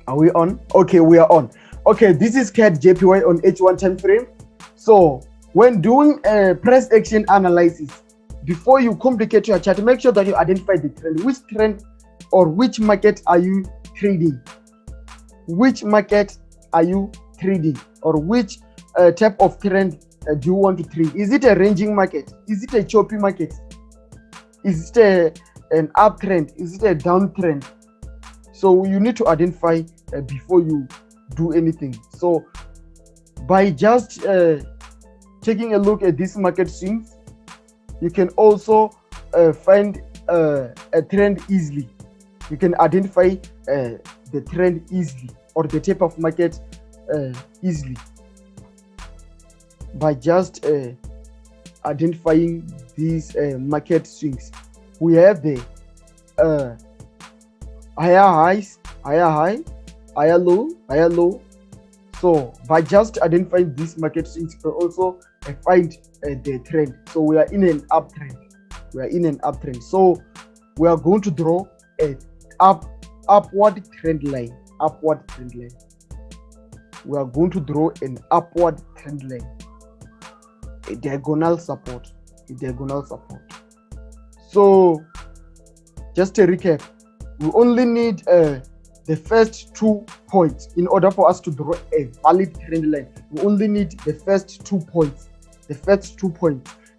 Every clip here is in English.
Are we on? Okay, we are on. Okay, this is CAD JPY on H1 time frame. So when doing a price action analysis, before you complicate your chart, make sure that you identify the trend. Which trend or which market are you trading? Which market are you trading, or which type of trend do you want to trade? Is it a ranging market? Is it a choppy market? Is it an uptrend? Is it a downtrend? So you need to identify before you do anything. So by just taking a look at these market swings, you can also find a trend easily. You can identify the trend easily, or the type of market easily, by just identifying these market swings. We have the higher highs, higher high, higher low. So by just identifying these market swings, you can also find the trend. So we are in an uptrend. So we are going to draw a upward trend line. We are going to draw an upward trend line, a diagonal support. So just to recap, we only need the first 2 points in order for us to draw a valid trend line. We only need the first 2 points.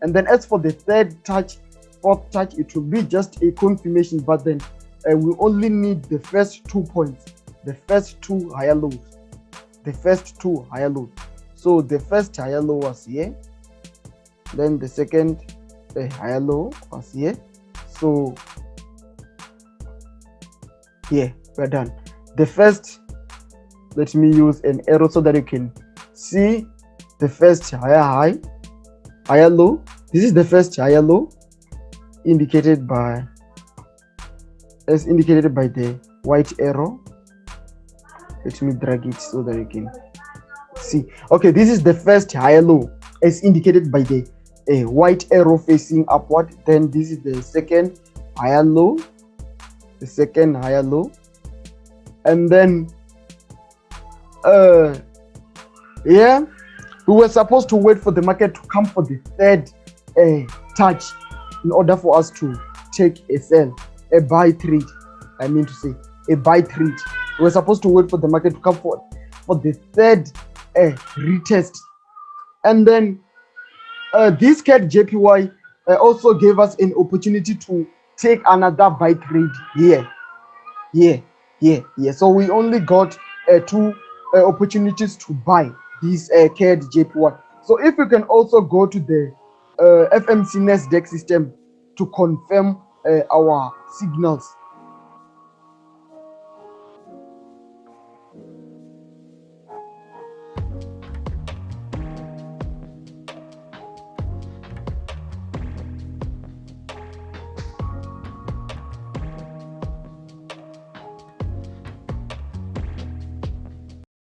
And then as for the third touch, fourth touch, it will be just a confirmation, but then we only need the first 2 points, the first two higher lows. So the first higher low was here, then the second higher low was here. So yeah, we're done. The first, let me use an arrow so that you can see the first higher high, higher low. This is the first higher low, indicated by the white arrow. Let me drag it so that you can see. Okay, this is the first higher low as indicated by the white arrow facing upward. Then this is the second higher low, and then yeah, we were supposed to wait for the market to come for the third touch in order for us to take a buy trade. We were supposed to wait for the market to come for the third retest, and then this CAD JPY also gave us an opportunity to take another buy trade here. So we only got 2 opportunities to buy this CAD JPY. So if you can also go to the FMC Nasdaq system to confirm our signals,